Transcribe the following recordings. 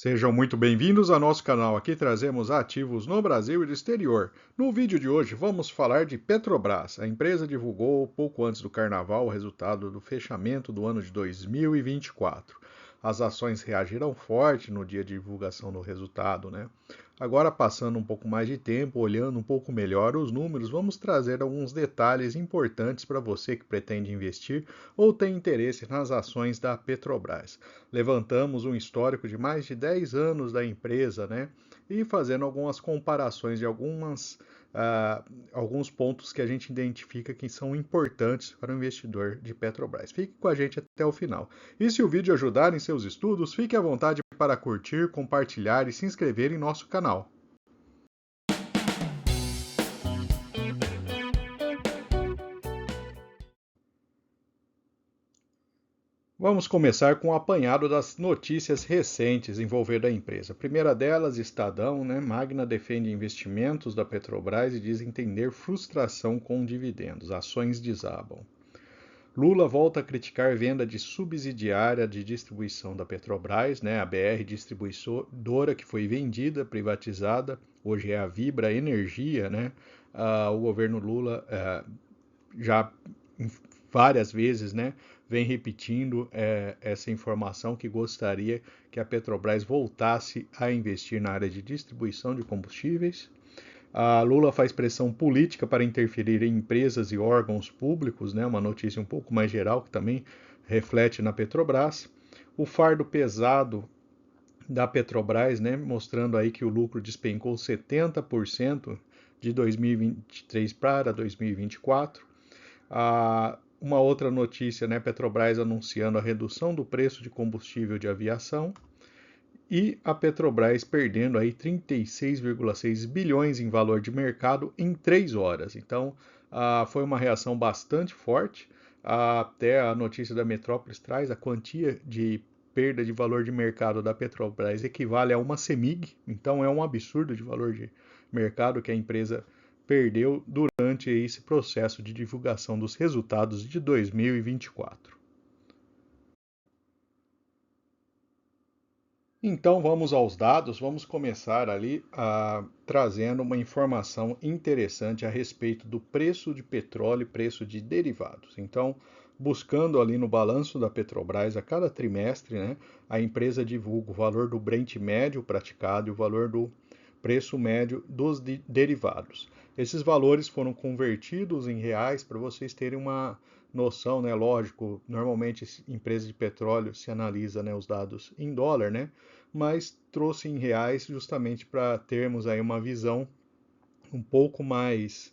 Sejam muito bem-vindos ao nosso canal. Aqui trazemos ativos no Brasil e no exterior. No vídeo de hoje vamos falar de Petrobras. A empresa divulgou pouco antes do carnaval o resultado do fechamento do ano de 2024. As ações reagiram forte no dia de divulgação do resultado, né? Agora, passando um pouco mais de tempo, olhando um pouco melhor os números, vamos trazer alguns detalhes importantes para você que pretende investir ou tem interesse nas ações da Petrobras. Levantamos um histórico de mais de 10 anos da empresa, né? E fazendo algumas comparações de alguns pontos que a gente identifica que são importantes para o investidor de Petrobras. Fique com a gente até o final. E se o vídeo ajudar em seus estudos, fique à vontade para curtir, compartilhar e se inscrever em nosso canal. Vamos começar com o apanhado das notícias recentes envolvendo a empresa. A primeira delas, Estadão, né? Magna defende investimentos da Petrobras e diz entender frustração com dividendos. Ações desabam. Lula volta a criticar venda de subsidiária de distribuição da Petrobras, né? A BR Distribuidora, que foi vendida, privatizada, hoje é a Vibra Energia, né? O governo Lula já várias vezes, né, vem repetindo essa informação que gostaria que a Petrobras voltasse a investir na área de distribuição de combustíveis. A Lula faz pressão política para interferir em empresas e órgãos públicos, né, uma notícia um pouco mais geral que também reflete na Petrobras. O fardo pesado da Petrobras, né, mostrando aí que o lucro despencou 70% de 2023 para 2024. Uma outra notícia, né, Petrobras anunciando a redução do preço de combustível de aviação e a Petrobras perdendo aí 36,6 bilhões em valor de mercado em 3 horas. Então, foi uma reação bastante forte. Até a notícia da Metrópolis traz a quantia de perda de valor de mercado da Petrobras equivale a uma CEMIG, então é um absurdo de valor de mercado que a empresa perdeu durante esse processo de divulgação dos resultados de 2024. Então vamos aos dados, vamos começar ali trazendo uma informação interessante a respeito do preço de petróleo e preço de derivados. Então, buscando ali no balanço da Petrobras a cada trimestre, né, a empresa divulga o valor do Brent médio praticado e o valor do preço médio dos derivados. Esses valores foram convertidos em reais para vocês terem uma noção, né? Lógico, normalmente empresa de petróleo se analisa, né, os dados em dólar, né? Mas trouxe em reais justamente para termos aí uma visão um pouco mais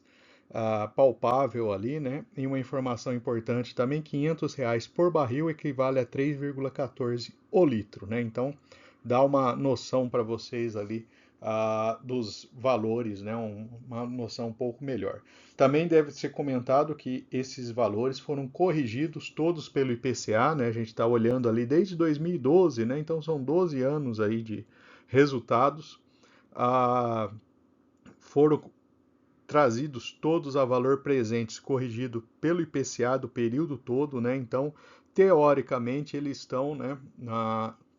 palpável ali, né? E uma informação importante também, R$ 500 por barril equivale a 3,14 o litro, né? Então, dá uma noção para vocês ali dos valores, né? Uma noção um pouco melhor. Também deve ser comentado que esses valores foram corrigidos todos pelo IPCA, né? A gente está olhando ali desde 2012, né? Então, são 12 anos aí de resultados. Foram trazidos todos a valor presentes, corrigido pelo IPCA do período todo, né? Então, teoricamente, eles estão, né,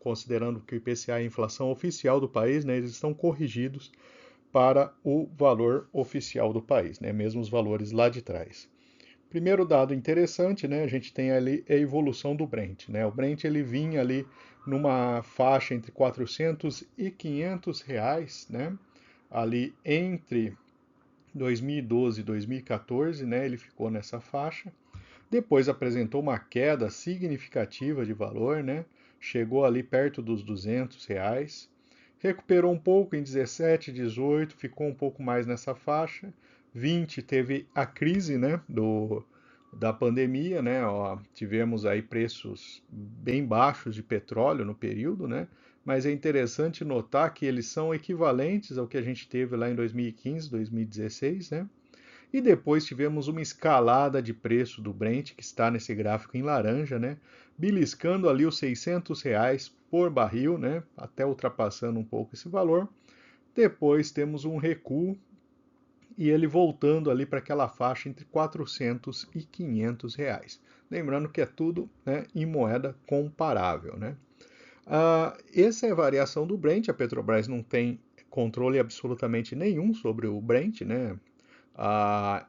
considerando que o IPCA é a inflação oficial do país, né, eles estão corrigidos para o valor oficial do país, né, mesmo os valores lá de trás. Primeiro dado interessante, né, a gente tem ali a evolução do Brent, né? O Brent ele vinha ali numa faixa entre 400 e 500 reais, né? Ali entre 2012 e 2014, né, ele ficou nessa faixa. Depois apresentou uma queda significativa de valor, né, chegou ali perto dos R$ 200. Recuperou um pouco em 17, 18, ficou um pouco mais nessa faixa. 20 teve a crise, né, da pandemia, né, ó, tivemos aí preços bem baixos de petróleo no período, né, mas é interessante notar que eles são equivalentes ao que a gente teve lá em 2015, 2016, né? E depois tivemos uma escalada de preço do Brent, que está nesse gráfico em laranja, né? Beliscando ali os R$ 600 por barril, né? Até ultrapassando um pouco esse valor. Depois temos um recuo e ele voltando ali para aquela faixa entre 400 e 500 reais. Lembrando que é tudo, né, em moeda comparável, né? Essa é a variação do Brent. A Petrobras não tem controle absolutamente nenhum sobre o Brent, né? Ah,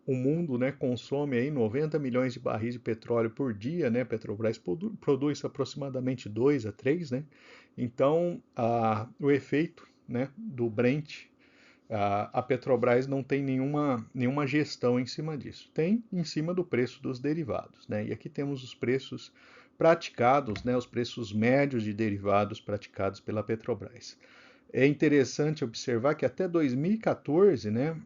o mundo, né, consome aí 90 milhões de barris de petróleo por dia, né? A Petrobras produz aproximadamente 2 a 3, né? Então, o efeito, né, do Brent, a Petrobras não tem nenhuma gestão em cima disso. Tem em cima do preço dos derivados, né? E aqui temos os preços praticados, né, os preços médios de derivados praticados pela Petrobras. É interessante observar que até 2014, né,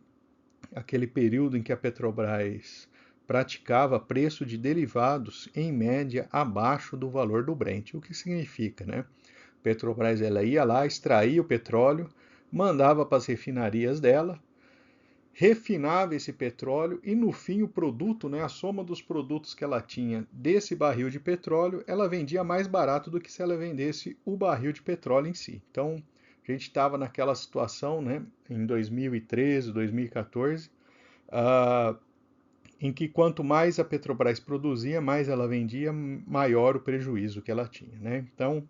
aquele período em que a Petrobras praticava preço de derivados em média abaixo do valor do Brent. O que significa, né? A Petrobras ela ia lá, extraía o petróleo, mandava para as refinarias dela, refinava esse petróleo e no fim o produto, né, a soma dos produtos que ela tinha desse barril de petróleo, ela vendia mais barato do que se ela vendesse o barril de petróleo em si. Então, a gente estava naquela situação, né, em 2013, 2014, em que quanto mais a Petrobras produzia, mais ela vendia, maior o prejuízo que ela tinha, né? Então,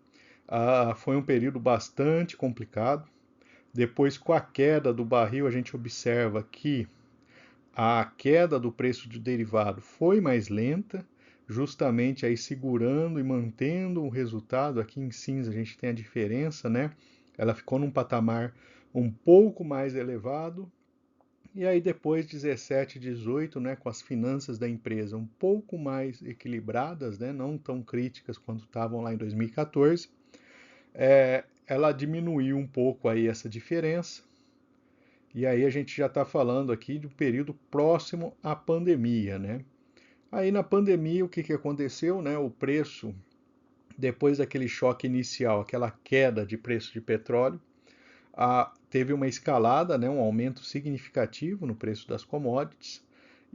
foi um período bastante complicado. Depois, com a queda do barril, a gente observa que a queda do preço de derivado foi mais lenta, justamente aí segurando e mantendo o resultado. Aqui em cinza a gente tem a diferença, né? Ela ficou num patamar um pouco mais elevado. E aí depois 17, 18, né, com as finanças da empresa um pouco mais equilibradas, né, não tão críticas quanto estavam lá em 2014, ela diminuiu um pouco aí essa diferença. E aí a gente já está falando aqui de um período próximo à pandemia, né? Aí na pandemia o que, que aconteceu, né? O preço, depois daquele choque inicial, aquela queda de preço de petróleo, teve uma escalada, né? Um aumento significativo no preço das commodities.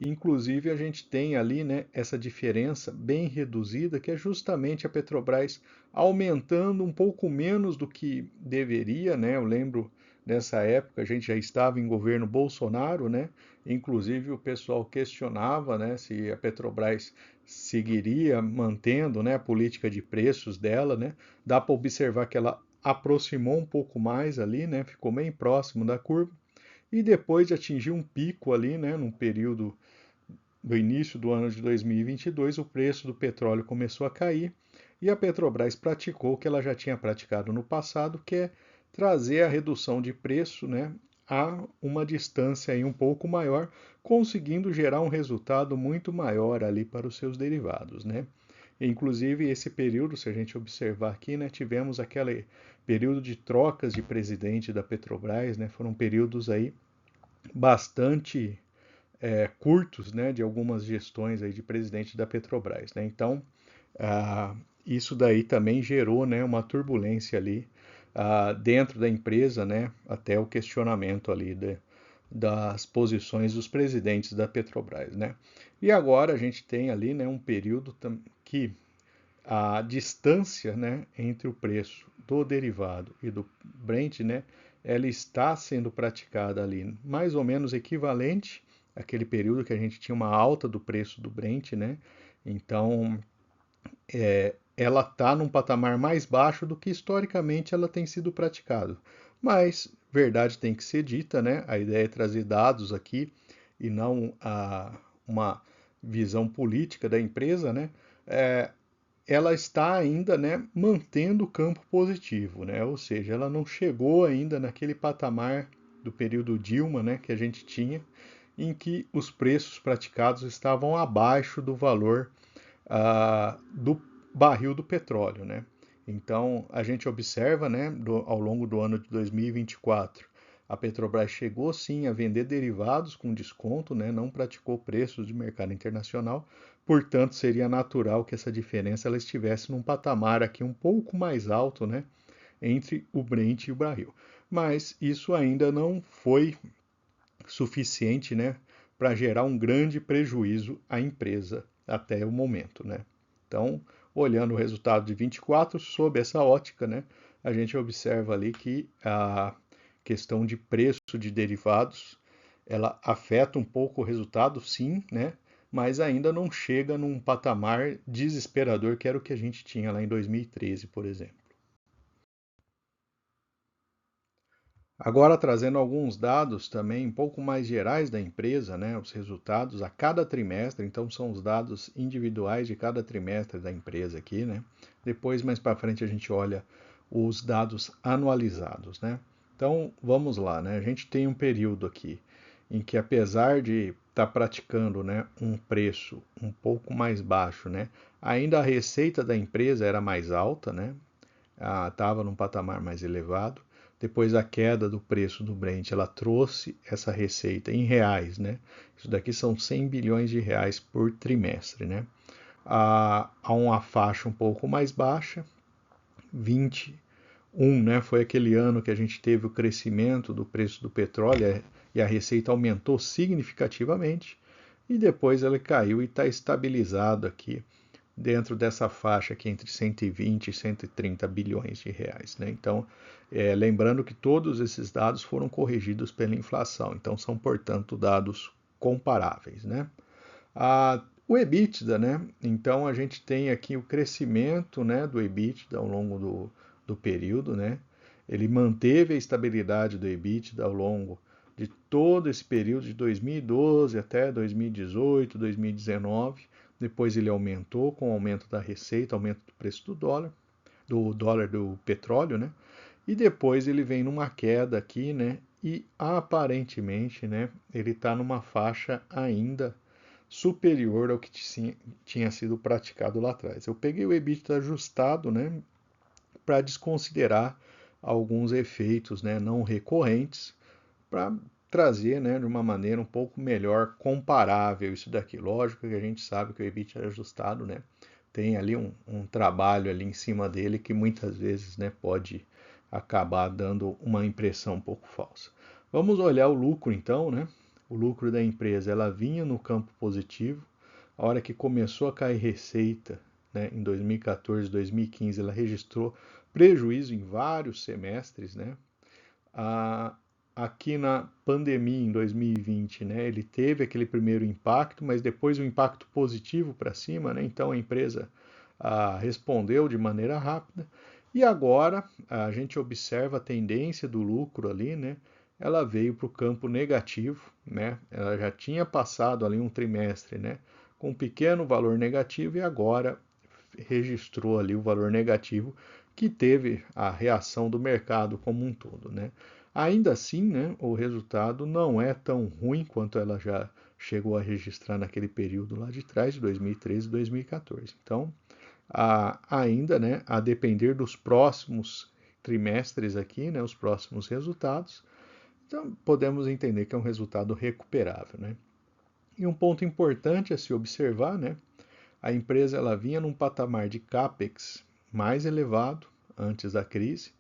Inclusive a gente tem ali, né, essa diferença bem reduzida, que é justamente a Petrobras aumentando um pouco menos do que deveria, né? Eu lembro nessa época a gente já estava em governo Bolsonaro, né? Inclusive o pessoal questionava, né, se a Petrobras seguiria mantendo, né, a política de preços dela, né? Dá para observar que ela aproximou um pouco mais ali, né? Ficou bem próximo da curva e depois de atingir um pico ali, né, num período do início do ano de 2022, o preço do petróleo começou a cair e a Petrobras praticou o que ela já tinha praticado no passado, que é trazer a redução de preço, né, a uma distância aí um pouco maior, conseguindo gerar um resultado muito maior ali para os seus derivados, né? Inclusive, esse período, se a gente observar aqui, né, tivemos aquele período de trocas de presidente da Petrobras, né, foram períodos aí bastante curtos, né, de algumas gestões aí de presidente da Petrobras, né? Então, isso daí também gerou, né, uma turbulência ali dentro da empresa, né, até o questionamento ali das posições dos presidentes da Petrobras, né? E agora a gente tem ali, né, um período que a distância, né, entre o preço do derivado e do Brent, né, ela está sendo praticada ali mais ou menos equivalente àquele período que a gente tinha uma alta do preço do Brent, né? Então, ela está num patamar mais baixo do que historicamente ela tem sido praticado. Mas verdade tem que ser dita, né? A ideia é trazer dados aqui e não uma visão política da empresa, né? Ela está ainda, né, mantendo o campo positivo, né? Ou seja, ela não chegou ainda naquele patamar do período Dilma, né, que a gente tinha, em que os preços praticados estavam abaixo do valor do barril do petróleo, né? Então a gente observa, né, ao longo do ano de 2024, a Petrobras chegou sim a vender derivados com desconto, né, não praticou preços de mercado internacional, portanto seria natural que essa diferença ela estivesse num patamar aqui um pouco mais alto, né, entre o Brent e o barril. Mas isso ainda não foi suficiente, né, para gerar um grande prejuízo à empresa até o momento, né? Então, olhando o resultado de 24 sob essa ótica, né, a gente observa ali que a questão de preço de derivados, ela afeta um pouco o resultado, sim, né? Mas ainda não chega num patamar desesperador que era o que a gente tinha lá em 2013, por exemplo. Agora trazendo alguns dados também um pouco mais gerais da empresa, né, os resultados a cada trimestre, então são os dados individuais de cada trimestre da empresa aqui, né? Depois mais para frente a gente olha os dados anualizados, né? Então vamos lá, né? A gente tem um período aqui em que apesar de estar praticando, né, um preço um pouco mais baixo, né, ainda a receita da empresa era mais alta, né? Estava num patamar mais elevado. Depois a queda do preço do Brent, ela trouxe essa receita em reais, né? Isso daqui são 100 bilhões de reais por trimestre, né? A uma faixa um pouco mais baixa, 21, né? Foi aquele ano que a gente teve o crescimento do preço do petróleo e a receita aumentou significativamente. E depois ela caiu e está estabilizado aqui dentro dessa faixa aqui entre 120 e 130 bilhões de reais, né? Então, lembrando que todos esses dados foram corrigidos pela inflação, então são, portanto, dados comparáveis, né? O EBITDA, né? Então a gente tem aqui o crescimento, né, do EBITDA ao longo do período, né? Ele manteve a estabilidade do EBITDA ao longo de todo esse período de 2012 até 2018, 2019. Depois ele aumentou com o aumento da receita, aumento do preço do dólar do petróleo, né? E depois ele vem numa queda aqui, né? E aparentemente, né, ele está numa faixa ainda superior ao que tinha sido praticado lá atrás. Eu peguei o EBITDA ajustado, né, para desconsiderar alguns efeitos, né, não recorrentes, para trazer, né, de uma maneira um pouco melhor comparável isso daqui. Lógico que a gente sabe que o EBITDA ajustado, né, tem ali um trabalho ali em cima dele que muitas vezes, né, pode acabar dando uma impressão um pouco falsa. Vamos olhar o lucro então, né? O lucro da empresa, ela vinha no campo positivo. A hora que começou a cair receita, né, em 2014, 2015, ela registrou prejuízo em vários semestres, né? A, Aqui na pandemia em 2020, né, ele teve aquele primeiro impacto, mas depois o impacto positivo para cima, né, então a empresa respondeu de maneira rápida e agora a gente observa a tendência do lucro ali, né, ela veio para o campo negativo, né, ela já tinha passado ali um trimestre, né, com um pequeno valor negativo e agora registrou ali o valor negativo que teve a reação do mercado como um todo, né? Ainda assim, né, o resultado não é tão ruim quanto ela já chegou a registrar naquele período lá de trás, de 2013 e 2014. Então, ainda, né, a depender dos próximos trimestres aqui, né, os próximos resultados, então podemos entender que é um resultado recuperável, né? E um ponto importante a se observar, né, a empresa ela vinha num patamar de capex mais elevado antes da crise,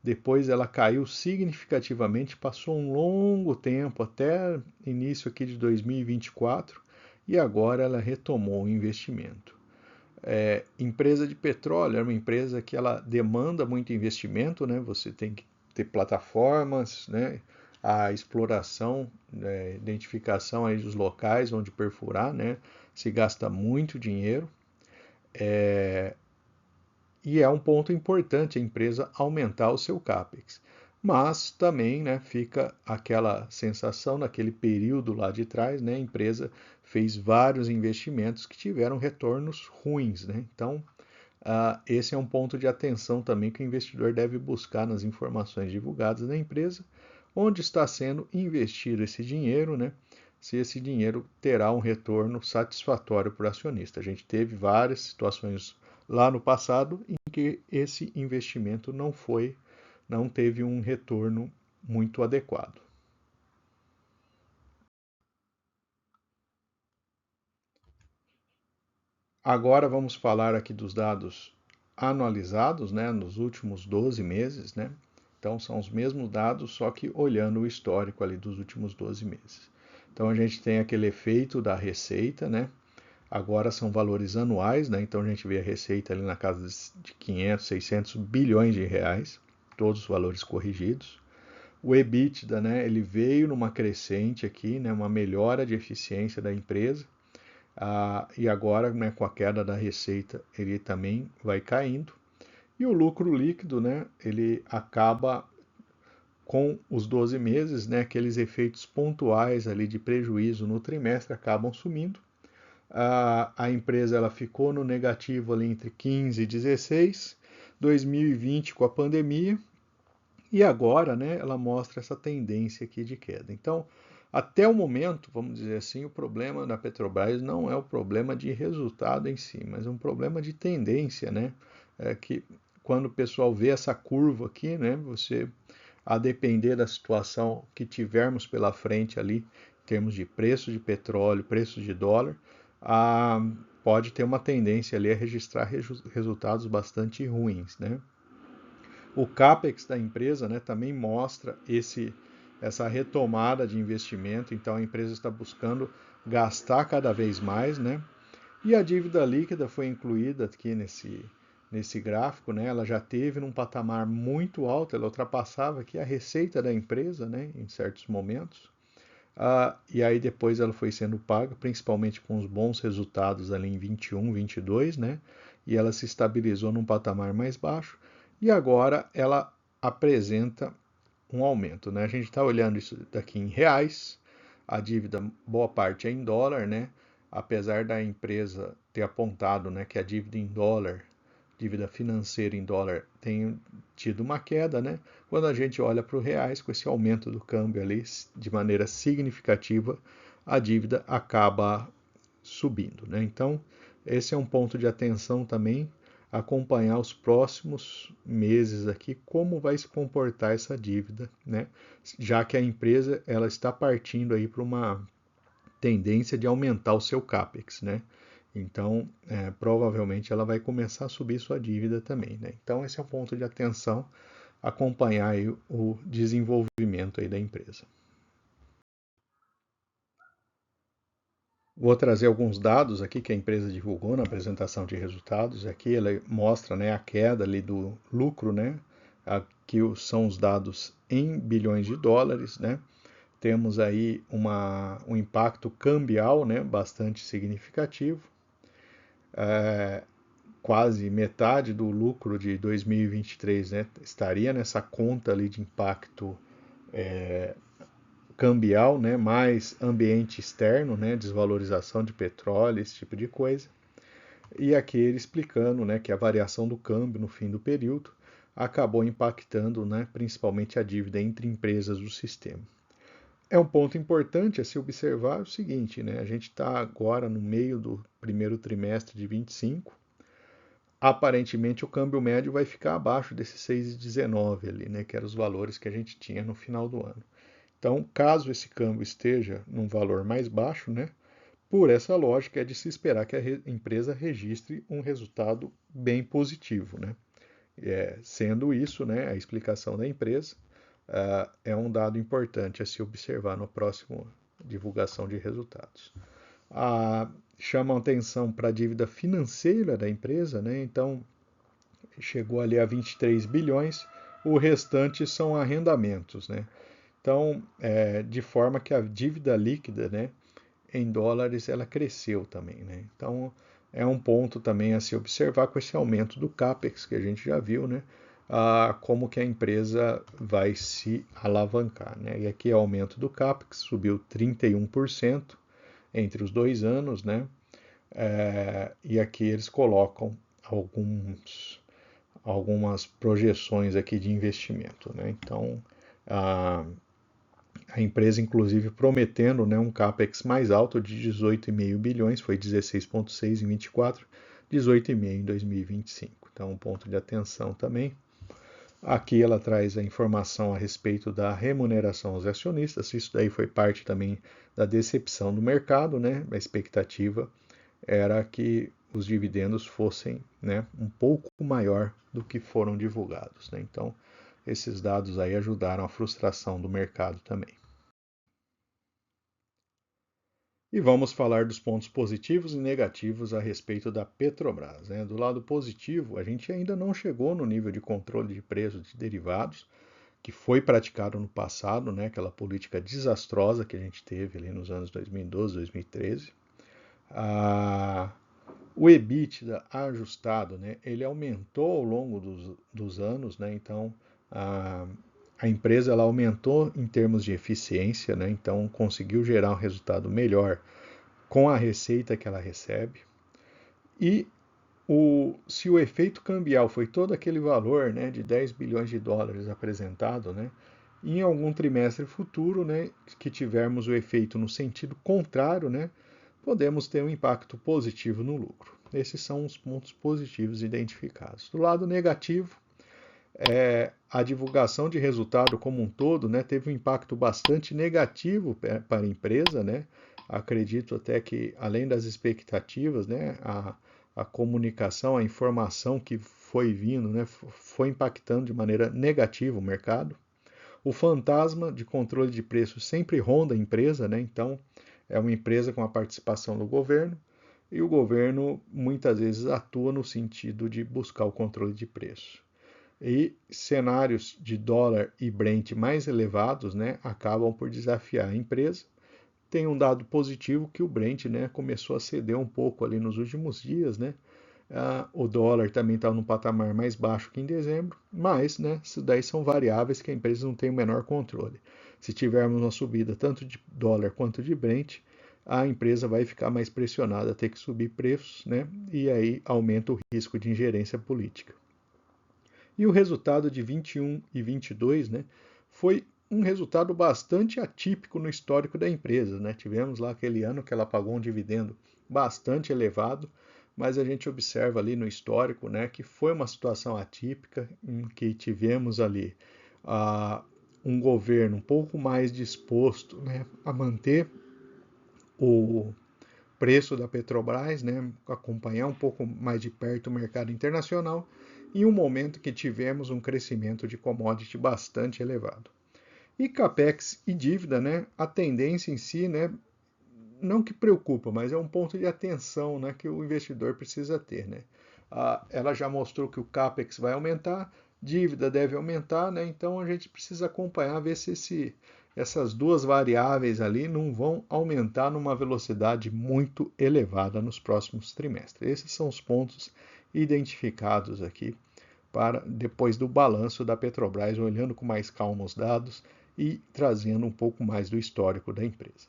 depois ela caiu significativamente, passou um longo tempo até início aqui de 2024 e agora ela retomou o investimento. Empresa de petróleo é uma empresa que ela demanda muito investimento, né? Você tem que ter plataformas, né? A exploração, né? Identificação aí dos locais onde perfurar, né? Se gasta muito dinheiro. E é um ponto importante a empresa aumentar o seu CAPEX. Mas também, né, fica aquela sensação naquele período lá de trás, né, a empresa fez vários investimentos que tiveram retornos ruins, né? Então, esse é um ponto de atenção também que o investidor deve buscar nas informações divulgadas da empresa, onde está sendo investido esse dinheiro, né? Se esse dinheiro terá um retorno satisfatório para o acionista. A gente teve várias situações lá no passado em que esse investimento não teve um retorno muito adequado. Agora vamos falar aqui dos dados anualizados, né, nos últimos 12 meses, né? Então são os mesmos dados, só que olhando o histórico ali dos últimos 12 meses. Então a gente tem aquele efeito da receita, né? Agora são valores anuais, né? Então a gente vê a receita ali na casa de 500, 600 bilhões de reais, todos os valores corrigidos. O EBITDA, né, ele veio numa crescente aqui, né, uma melhora de eficiência da empresa. E agora, né, com a queda da receita, ele também vai caindo. E o lucro líquido, né, ele acaba com os 12 meses, né, aqueles efeitos pontuais ali de prejuízo no trimestre acabam sumindo. A empresa ela ficou no negativo ali entre 15 e 16, 2020 com a pandemia, e agora, né, ela mostra essa tendência aqui de queda. Então, até o momento, vamos dizer assim, o problema da Petrobras não é o problema de resultado em si, mas um problema de tendência, né? Que quando o pessoal vê essa curva aqui, né, você, a depender da situação que tivermos pela frente ali, em termos de preço de petróleo, preço de dólar, pode ter uma tendência ali a registrar resultados bastante ruins, né? O CAPEX da empresa, né, também mostra essa retomada de investimento, então a empresa está buscando gastar cada vez mais, né? E a dívida líquida foi incluída aqui nesse gráfico, né? Ela já teve num patamar muito alto, ela ultrapassava aqui a receita da empresa, né, em certos momentos. E aí depois ela foi sendo paga, principalmente com os bons resultados ali em 21, 22, né? E ela se estabilizou num patamar mais baixo. E agora ela apresenta um aumento, né? A gente está olhando isso daqui em reais, a dívida, boa parte é em dólar, né? Apesar da empresa ter apontado, né, que a dívida em dólar, dívida financeira em dólar, tem tido uma queda, né? Quando a gente olha para o reais, com esse aumento do câmbio ali, de maneira significativa, a dívida acaba subindo, né? Então, esse é um ponto de atenção também, acompanhar os próximos meses aqui, como vai se comportar essa dívida, né? Já que a empresa ela está partindo aí para uma tendência de aumentar o seu CAPEX, né? Então, provavelmente ela vai começar a subir sua dívida também, né? Então, esse é um ponto de atenção, acompanhar aí o desenvolvimento aí da empresa. Vou trazer alguns dados aqui que a empresa divulgou na apresentação de resultados. Aqui ela mostra, né, a queda ali do lucro, né? Aqui são os dados em bilhões de dólares, né? Temos aí um impacto cambial, né, bastante significativo. Quase metade do lucro de 2023, né, estaria nessa conta ali de impacto cambial, né, mais ambiente externo, né, desvalorização de petróleo, esse tipo de coisa. E aqui ele explicando, né, que a variação do câmbio no fim do período acabou impactando, né, principalmente a dívida entre empresas do sistema. É um ponto importante a se observar o seguinte, né, a gente está agora no meio do primeiro trimestre de 25, aparentemente o câmbio médio vai ficar abaixo desses 6,19 ali, né, que eram os valores que a gente tinha no final do ano. Então, caso esse câmbio esteja num valor mais baixo, né, por essa lógica é de se esperar que a empresa registre um resultado bem positivo, né? Sendo isso, né, a explicação da empresa, é um dado importante a se observar no próximo divulgação de resultados. Chama atenção para a dívida financeira da empresa, né? Então, chegou ali a 23 bilhões, o restante são arrendamentos, né? Então, de forma que a dívida líquida, né, em dólares, ela cresceu também, né? Então, é um ponto também a se observar com esse aumento do CAPEX que a gente já viu, né? Como que a empresa vai se alavancar, né? E aqui é o aumento do CAPEX, subiu 31% entre os 2 anos, né? E aqui eles colocam algumas projeções aqui de investimento, né? Então, a empresa, inclusive, prometendo, né, um CAPEX mais alto de 18,5 bilhões, foi 16,6 em 24, 18,5 em 2025. Então, um ponto de atenção também. Aqui ela traz a informação a respeito da remuneração aos acionistas. Isso daí foi parte também da decepção do mercado, né? A expectativa era que os dividendos fossem, né, um pouco maior do que foram divulgados, né? Então, esses dados aí ajudaram a frustração do mercado também. E vamos falar dos pontos positivos e negativos a respeito da Petrobras, né? Do lado positivo, a gente ainda não chegou no nível de controle de preços de derivados que foi praticado no passado, né? Aquela política desastrosa que a gente teve ali nos anos 2012, 2013. O EBITDA ajustado, né? Ele aumentou ao longo dos anos, né? Então, a empresa ela aumentou em termos de eficiência, né? Então conseguiu gerar um resultado melhor com a receita que ela recebe. E se o efeito cambial foi todo aquele valor, né, de 10 bilhões de dólares apresentado, né, em algum trimestre futuro, né, que tivermos o efeito no sentido contrário, né, podemos ter um impacto positivo no lucro. Esses são os pontos positivos identificados. Do lado negativo, a divulgação de resultado como um todo, né, teve um impacto bastante negativo para a empresa, né. Acredito até que, além das expectativas, né, a comunicação, a informação que foi vindo, né, foi impactando de maneira negativa o mercado. O fantasma de controle de preços sempre ronda a empresa, né, então é uma empresa com a participação do governo, e o governo muitas vezes atua no sentido de buscar o controle de preço. E cenários de dólar e Brent mais elevados, né, acabam por desafiar a empresa. Tem um dado positivo que o Brent, né, começou a ceder um pouco ali nos últimos dias, né? O dólar também está num patamar mais baixo que em dezembro, mas, né, isso daí são variáveis que a empresa não tem o menor controle. Se tivermos uma subida tanto de dólar quanto de Brent, a empresa vai ficar mais pressionada a ter que subir preços, né? E aí aumenta o risco de ingerência política. E o resultado de 21 e 22, né, foi um resultado bastante atípico no histórico da empresa, né? Tivemos lá aquele ano que ela pagou um dividendo bastante elevado, mas a gente observa ali no histórico, né, que foi uma situação atípica em que tivemos ali um governo um pouco mais disposto, né, a manter o preço da Petrobras, né, acompanhar um pouco mais de perto o mercado internacional, em um momento que tivemos um crescimento de commodity bastante elevado. E capex e dívida, né, a tendência em si, né, não que preocupa, mas é um ponto de atenção, né, que o investidor precisa ter, né. Ela já mostrou que o capex vai aumentar, dívida deve aumentar, né, então a gente precisa acompanhar, ver se essas duas variáveis ali não vão aumentar numa velocidade muito elevada nos próximos trimestres. Esses são os pontos identificados aqui para depois do balanço da Petrobras, olhando com mais calma os dados e trazendo um pouco mais do histórico da empresa.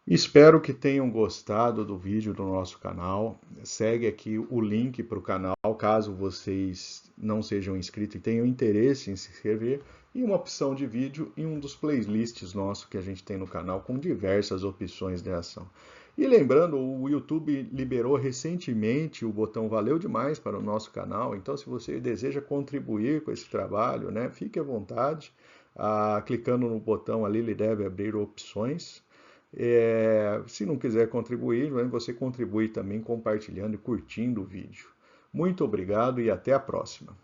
Espero que tenham gostado do vídeo do nosso canal. Segue aqui o link para o canal, caso vocês não sejam inscritos e tenham interesse em se inscrever, e uma opção de vídeo em um dos playlists nossos que a gente tem no canal, com diversas opções de ação. E lembrando, o YouTube liberou recentemente o botão Valeu Demais para o nosso canal, então se você deseja contribuir com esse trabalho, né, fique à vontade. Clicando no botão ali, ele deve abrir opções. Se não quiser contribuir, você contribui também compartilhando e curtindo o vídeo. Muito obrigado e até a próxima.